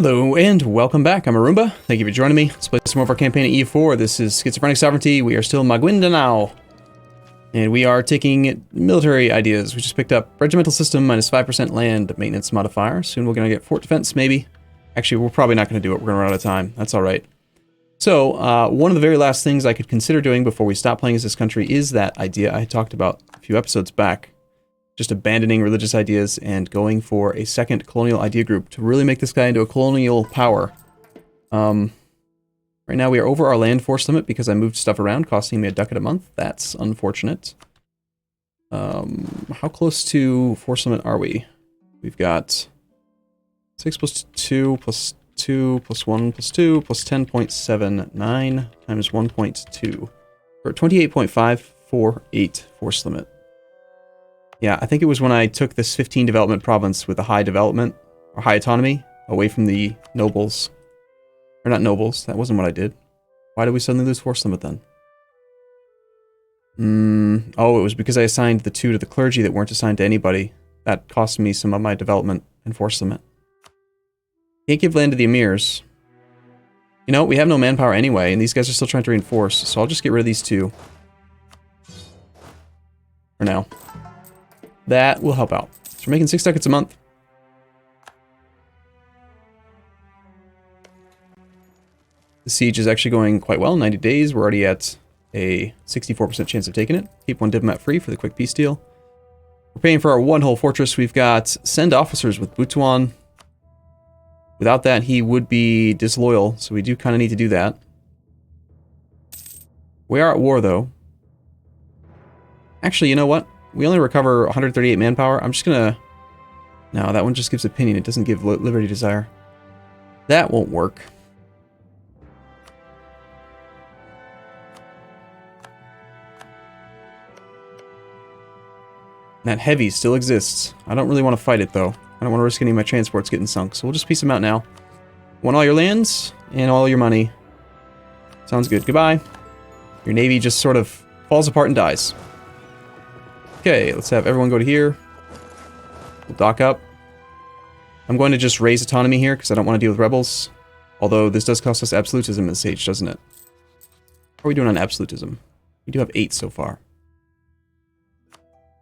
Hello and welcome back. I'm Arumba. Thank you for joining me. Let's play some more of our campaign at EU4. This is Schizophrenic Sovereignty. We are still in Magwinda now. And we are taking military ideas. We just picked up Regimental System minus 5% land maintenance modifier. Soon we're going to get Fort Defense, maybe. Actually, we're probably not going to do it. We're going to run out of time. That's all right. So, one of the very last things I could consider doing before we stop playing as this country is that idea I talked about a few episodes back. Just abandoning religious ideas and going for a second colonial idea group to really make this guy into a colonial power. Right now we are over our land force limit because I moved stuff around, costing me a ducat a month. That's unfortunate. How close to force limit are we? We've got 6 plus 2 plus 2 plus 1 plus 2 plus 10.79 times 1.2. Or 28.548 force limit. Yeah, I think it was when I took this 15 development province with a high development, or high autonomy, away from the nobles. Or not nobles, that wasn't what I did. Why did we suddenly lose force limit then? Oh, it was because I assigned the 2 to the clergy that weren't assigned to anybody. That cost me some of my development and force limit. Can't give land to the emirs. You know, we have no manpower anyway, and these guys are still trying to reinforce, so I'll just get rid of these 2. For now. That will help out. So we're making 6 ducats a month. The siege is actually going quite well. 90 days. We're already at a 64% chance of taking it. Keep 1 diplomat free for the quick peace deal. We're paying for our 1 whole fortress. We've got send officers with Butuan. Without that, he would be disloyal, so we do kind of need to do that. We are at war, though. Actually, you know what? We only recover 138 manpower. I'm just gonna... No, that one just gives opinion. It doesn't give liberty desire. That won't work. That heavy still exists. I don't really want to fight it, though. I don't want to risk any of my transports getting sunk, so we'll just piece them out now. Want all your lands and all your money. Sounds good. Goodbye. Your navy just sort of falls apart and dies. Okay, let's have everyone go to here. We'll dock up. I'm going to just raise autonomy here because I don't want to deal with rebels. Although this does cost us absolutism in this age, doesn't it? How are we doing on absolutism? We do have 8 so far.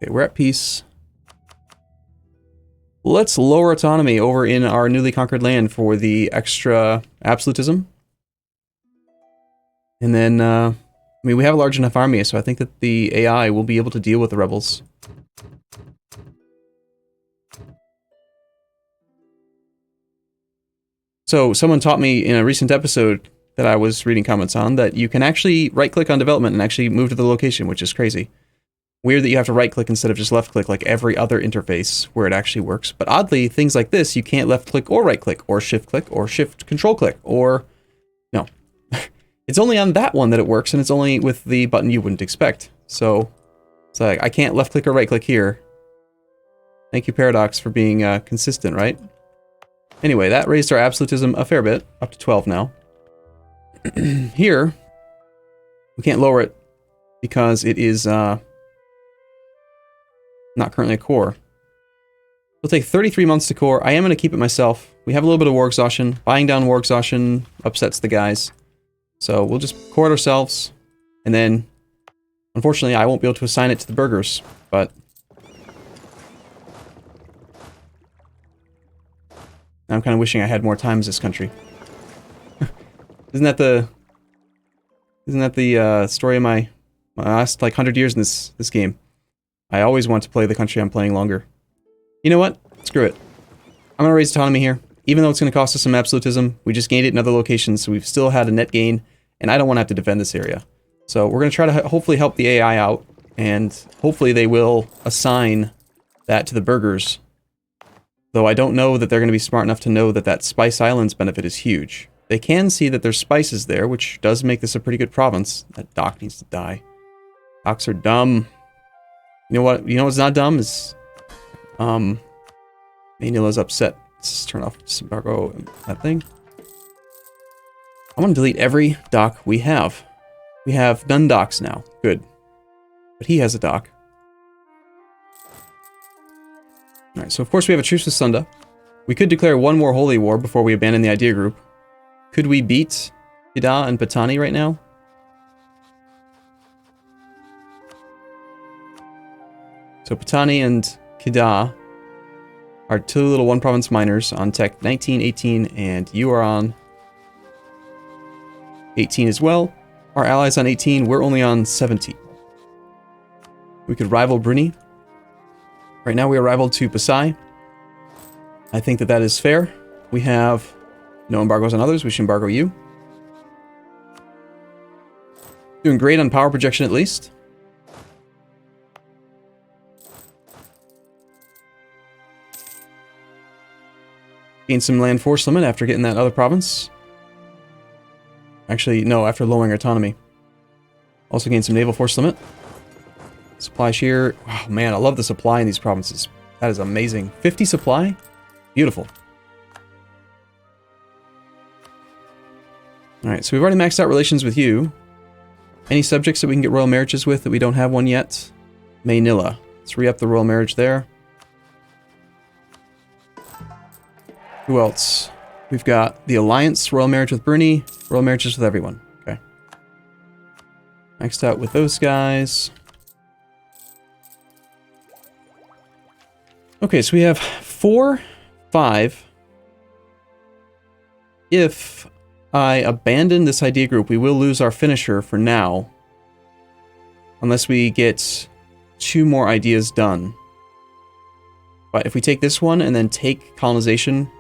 Okay, we're at peace. Let's lower autonomy over in our newly conquered land for the extra absolutism. And then, I mean, we have a large enough army, so I think that the AI will be able to deal with the rebels. So, someone taught me in a recent episode that I was reading comments on that you can actually right-click on development and actually move to the location, which is crazy. Weird that you have to right-click instead of just left-click like every other interface where it actually works. But oddly, things like this, you can't left-click or right-click, or shift-click, or shift-control-click, or... No. It's only on that one that it works, and it's only with the button you wouldn't expect. So, it's like, I can't left-click or right-click here. Thank you, Paradox, for being consistent, right? Anyway, that raised our absolutism a fair bit, up to 12 now. Here, we can't lower it because it is not currently a core. It'll take 33 months to core. I am going to keep it myself. We have a little bit of war exhaustion. Buying down war exhaustion upsets the guys. So we'll just core it ourselves, and then, unfortunately, I won't be able to assign it to the burghers, but... I'm kind of wishing I had more time as this country. Isn't that the story of my last, like, 100 years in this game? I always want to play the country I'm playing longer. You know what? Screw it. I'm going to raise autonomy here. Even though it's going to cost us some absolutism, we just gained it in other locations, so we've still had a net gain, and I don't want to have to defend this area. So we're going to try to hopefully help the AI out, and hopefully they will assign that to the burghers. Though I don't know that they're going to be smart enough to know that that Spice Islands benefit is huge. They can see that there's spices there, which does make this a pretty good province. That dock needs to die. Docks are dumb. You know what? You know what's not dumb is... Manila's upset. Let's turn off disembargo and that thing. I want to delete every dock we have. We have none docks now. Good. But he has a dock. Alright, so of course we have a truce with Sunda. We could declare one more holy war before we abandon the idea group. Could we beat Hida and Patani right now? So Patani and Kida are two little one-province miners on tech 19, 18, and you are on 18 as well. Our allies on 18, we're only on 17. We could rival Bruni. Right now we are rivaled to Pasai. I think that that is fair. We have no embargoes on others. We should embargo you. Doing great on power projection at least. Gain some land force limit after getting that other province. Actually, no, after lowering autonomy. Also gain some naval force limit. Supply shear. Oh man, I love the supply in these provinces. That is amazing. 50 supply? Beautiful. Alright, so we've already maxed out relations with you. Any subjects that we can get royal marriages with that we don't have one yet? Manila. Let's re-up the royal marriage there. Who else? We've got the Alliance, royal marriage with Bruni, royal marriages with everyone. Okay. Maxed out with those guys. Okay, so we have 4, 5. If I abandon this idea group, we will lose our finisher for now. Unless we get 2 more ideas done. But if we take this one and then take colonization,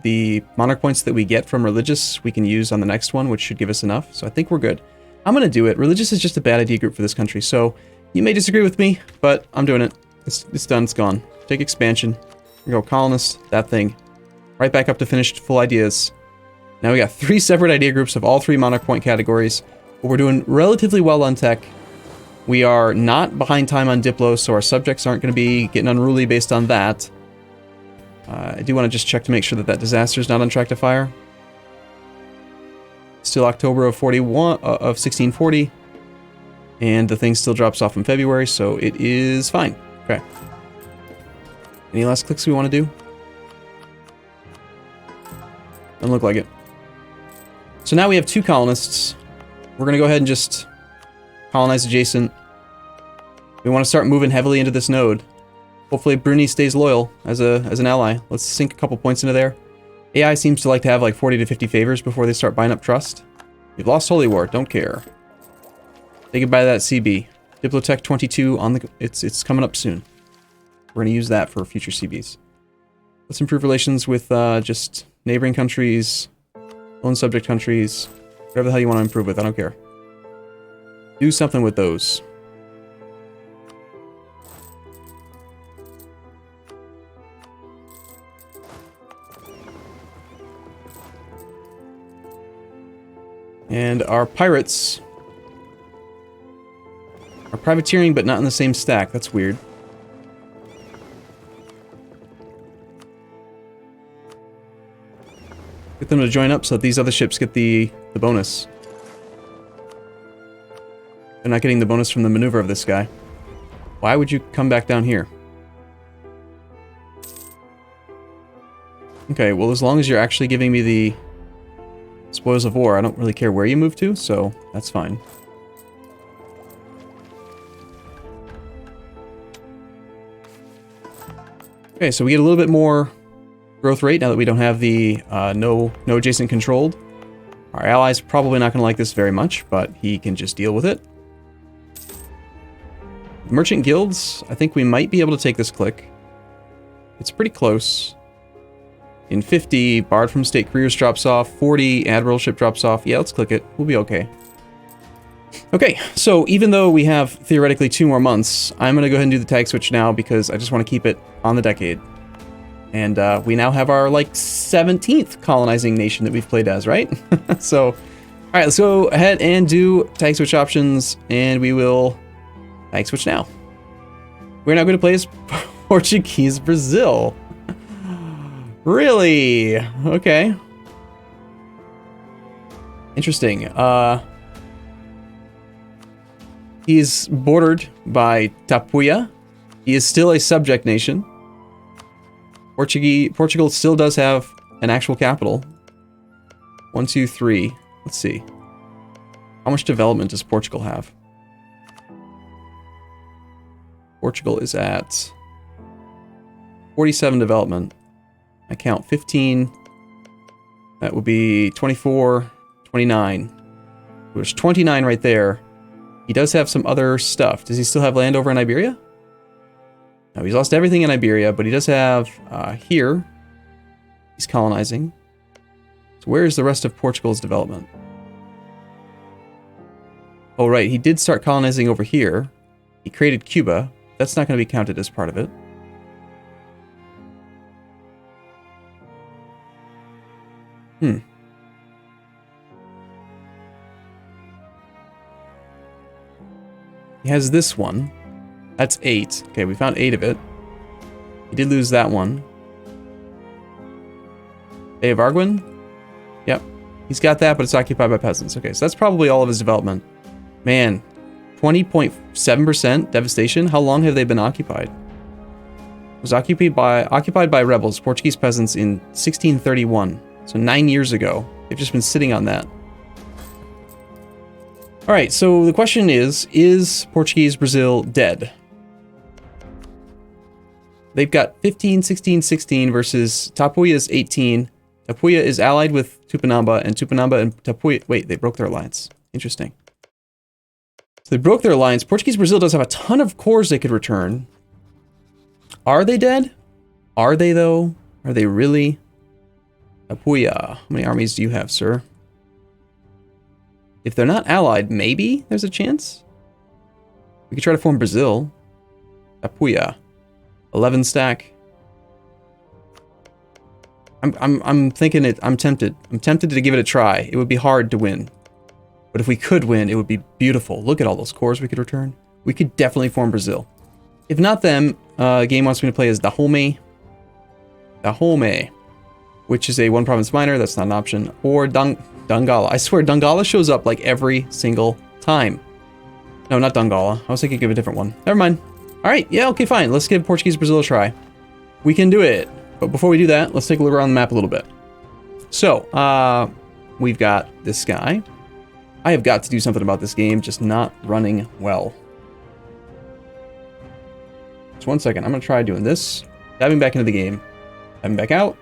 the monarch points that we get from religious we can use on the next one, which should give us enough. So I think we're good. I'm going to do it. Religious is just a bad idea group for this country. So you may disagree with me, but I'm doing it. It's done. It's gone. Take expansion. We go colonist. That thing. Right back up to finished full ideas. Now we got 3 separate idea groups of all 3 monarch point categories. But we're doing relatively well on tech. We are not behind time on Diplo, so our subjects aren't going to be getting unruly based on that. I do want to just check to make sure that that disaster is not on track to fire. Still October of 1640. And the thing still drops off in February, so it is fine. Okay. Any last clicks we want to do? Doesn't look like it. So now we have 2 colonists. We're going to go ahead and just colonize adjacent. We want to start moving heavily into this node. Hopefully Bruni stays loyal as an ally. Let's sink a couple points into there. AI seems to like to have like 40 to 50 favors before they start buying up trust. We've lost Holy War, don't care. Say goodbye to that CB. Diplotech 22 on the it's coming up soon. We're gonna use that for future CBs. Let's improve relations with just neighboring countries, own subject countries, whatever the hell you want to improve with, I don't care. Do something with those. And our pirates are privateering, but not in the same stack. That's weird. Get them to join up so that these other ships get the bonus. They're not getting the bonus from the maneuver of this guy. Why would you come back down here? Okay, well, as long as you're actually giving me the spoils of war, I don't really care where you move to, so that's fine. Okay, so we get a little bit more growth rate now that we don't have the no adjacent controlled. Our ally's probably not going to like this very much, but he can just deal with it. Merchant guilds, I think we might be able to take this click. It's pretty close. In 50, Barred from State Careers drops off. 40, Admiralship drops off. Yeah, let's click it. We'll be okay. Okay, so even though we have theoretically 2 more months, I'm going to go ahead and do the tag switch now because I just want to keep it on the decade. And we now have our, like, 17th colonizing nation that we've played as, right? So, alright, let's go ahead and do tag switch options, and we will tag switch now. We're now going to play as Portuguese Brazil. Really? Okay. Interesting. He is bordered by Tapuia. He is still a subject nation. Portugal still does have an actual capital. 1, 2, 3. Let's see. How much development does Portugal have? Portugal is at 47 development. I count 15. That would be 24, 29. There's 29 right there. He does have some other stuff. Does he still have land over in Iberia? No, he's lost everything in Iberia, but he does have here. He's colonizing. So where is the rest of Portugal's development? Oh, right. He did start colonizing over here. He created Cuba. That's not going to be counted as part of it. He has this one. That's 8. Okay, we found 8 of it. He did lose that one. Bay of Arguin? Yep. He's got that, but it's occupied by peasants. Okay, so that's probably all of his development. Man, 20.7% devastation? How long have they been occupied? It was occupied by rebels, Portuguese peasants in 1631. So 9 years ago. They've just been sitting on that. Alright, so the question is Portuguese Brazil dead? They've got 15, 16, 16 versus Tapuia's 18. Tapuia is allied with Tupinamba, and Tupinamba and Tapuia... Wait, they broke their alliance. Interesting. So they broke their alliance. Portuguese Brazil does have a ton of cores they could return. Are they dead? Are they, though? Are they really? Tapuia, how many armies do you have, sir? If they're not allied, maybe there's a chance? We could try to form Brazil. Tapuia. 11 stack. I'm thinking it. I'm tempted. I'm tempted to give it a try. It would be hard to win. But if we could win, it would be beautiful. Look at all those cores we could return. We could definitely form Brazil. If not them, the game wants me to play as Dahomey. Dahomey. Which is a one province minor. That's not an option. Or Dongala. I swear, Dongala shows up like every single time. No, not Dongala. I was thinking of a different one. Never mind. Alright, yeah, okay, fine. Let's give Portuguese Brazil a try. We can do it. But before we do that, let's take a look around the map a little bit. So, we've got this guy. I have got to do something about this game just not running well. Just 1 second. I'm going to try doing this. Diving back into the game. Diving back out.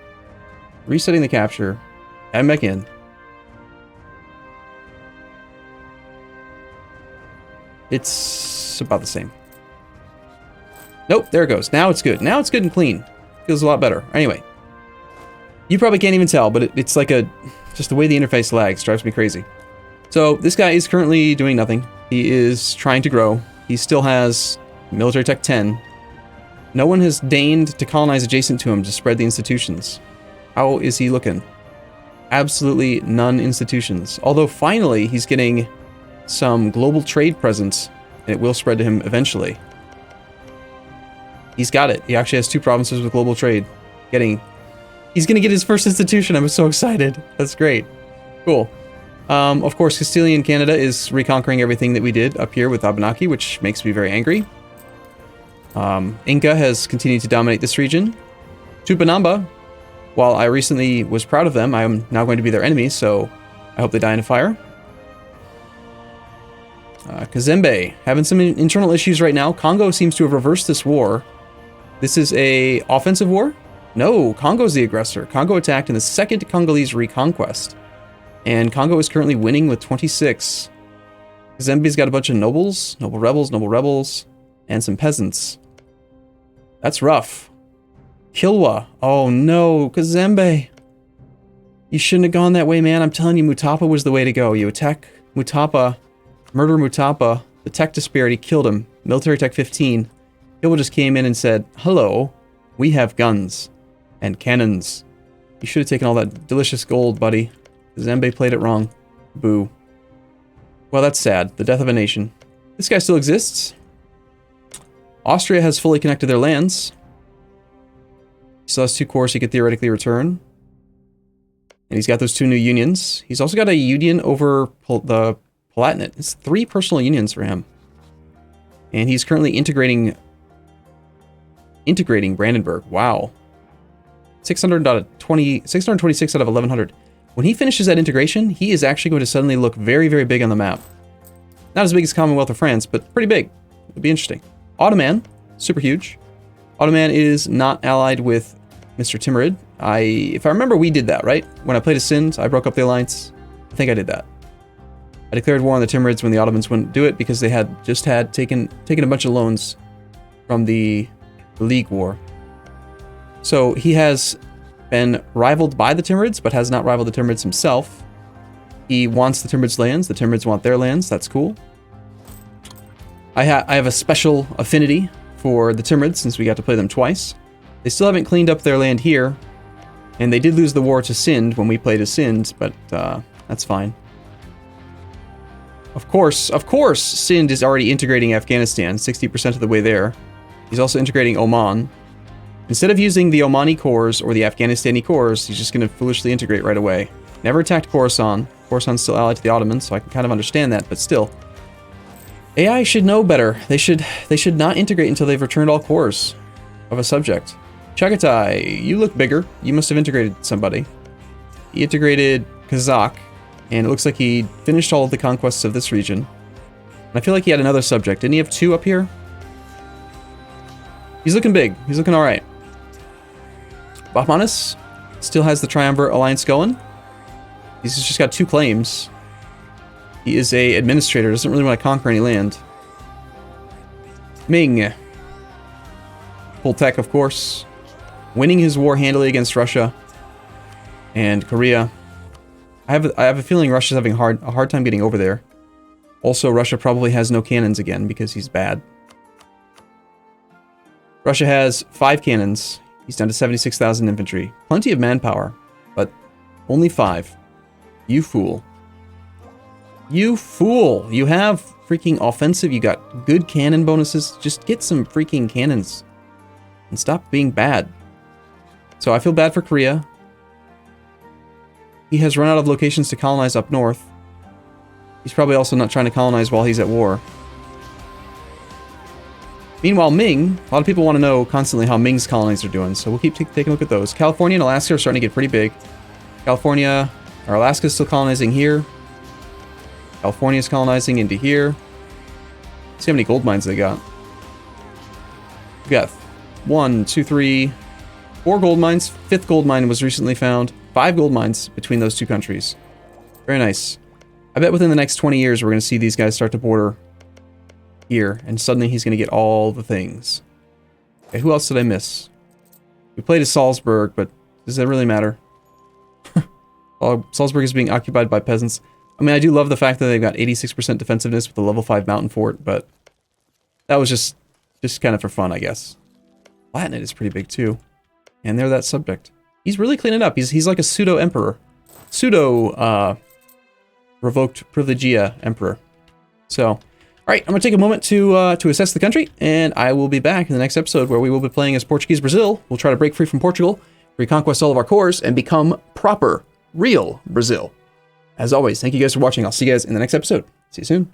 Resetting the capture. Diving back in. It's about the same. Nope, there it goes. Now it's good. Now it's good and clean. Feels a lot better. Anyway. You probably can't even tell, but it's like just the way the interface lags drives me crazy. So this guy is currently doing nothing. He is trying to grow. He still has military tech 10. No one has deigned to colonize adjacent to him to spread the institutions. How is he looking? Absolutely none institutions. Although finally he's getting some global trade presence, and it will spread to him eventually. He's got it. He actually has 2 provinces with global trade. He's gonna get his first institution. I'm so excited. That's great. Cool. Of course, Castilian Canada is reconquering everything that we did up here with Abenaki, which makes me very angry. Inca has continued to dominate this region. Tupinamba, while I recently was proud of them, I am now going to be their enemy, so I hope they die in a fire. Kazembe, having some internal issues right now. Congo seems to have reversed this war. This is a offensive war? No, Congo's the aggressor. Congo attacked in the second Congolese reconquest. And Congo is currently winning with 26. Kazembe's got a bunch of nobles, noble rebels, and some peasants. That's rough. Kilwa. Oh no, Kazembe. You shouldn't have gone that way, man. I'm telling you, Mutapa was the way to go. You attack Mutapa, murder Mutapa, the tech disparity killed him. Military tech 15. Kilwa just came in and said, hello, we have guns and cannons. You should have taken all that delicious gold, buddy. Kazembe played it wrong. Boo. Well, that's sad. The death of a nation. This guy still exists. Austria has fully connected their lands. He still has 2 cores he could theoretically return. And he's got those 2 new unions. He's also got a union over the Palatinate. It's 3 personal unions for him. And he's currently integrating Brandenburg. Wow. 626 out of 1100. When he finishes that integration, he is actually going to suddenly look very, very big on the map. Not as big as Commonwealth of France, but pretty big. It'll be interesting. Ottoman, super huge. Ottoman is not allied with Mr. Timurid. If I remember, we did that, right? When I played a Sind, I broke up the alliance. I think I did that. I declared war on the Timurids when the Ottomans wouldn't do it because they had just taken a bunch of loans from the League War. So he has been rivaled by the Timurids, but has not rivaled the Timurids himself. He wants the Timurids' lands. The Timurids want their lands. That's cool. I have a special affinity for the Timurids since we got to play them twice. They still haven't cleaned up their land here, and they did lose the war to Sind when we played as Sind, but that's fine. Of course, Sind is already integrating Afghanistan, 60% of the way there. He's also integrating Oman. Instead of using the Omani cores or the Afghanistani cores, he's just going to foolishly integrate right away. Never attacked Khorasan. Khorasan's still allied to the Ottomans, so I can kind of understand that, but still. AI should know better. They should not integrate until they've returned all cores of a subject. Chagatai, you look bigger. You must have integrated somebody. He integrated Kazakh, and it looks like he finished all of the conquests of this region. And I feel like he had another subject. Didn't he have 2 up here? He's looking big. He's looking alright. Bahmanis still has the Triumvirate Alliance going. He's just got 2 claims. He is a administrator, doesn't really want to conquer any land. Ming. Full tech, of course. Winning his war handily against Russia and Korea. I have a feeling Russia's having a hard time getting over there. Also, Russia probably has no cannons again because he's bad. Russia has 5 cannons. He's down to 76,000 infantry. Plenty of manpower, but only 5. You fool. You fool! You have freaking offensive, you got good cannon bonuses. Just get some freaking cannons and stop being bad. So I feel bad for Korea. He has run out of locations to colonize up north. He's probably also not trying to colonize while he's at war. Meanwhile, Ming, a lot of people want to know constantly how Ming's colonies are doing, so we'll keep taking a look at those. California and Alaska are starting to get pretty big. Alaska's still colonizing here. California's colonizing into here. Let's see how many gold mines they got. We got 1, 2, 3, 4 gold mines. 5th gold mine was recently found. 5 gold mines between those 2 countries. Very nice. I bet within the next 20 years we're going to see these guys start to border here, and suddenly he's going to get all the things. Okay, who else did I miss? We played as Salzburg, but does that really matter? Salzburg is being occupied by peasants. I mean, I do love the fact that they've got 86% defensiveness with a level 5 mountain fort, but that was just kind of for fun, I guess. Latinate is pretty big too. And they're that subject. He's really cleaning up. He's like a pseudo-emperor. Revoked privilegia emperor. So, alright, I'm going to take a moment to assess the country, and I will be back in the next episode where we will be playing as Portuguese Brazil. We'll try to break free from Portugal, reconquest all of our cores, and become proper, real Brazil. As always, thank you guys for watching. I'll see you guys in the next episode. See you soon.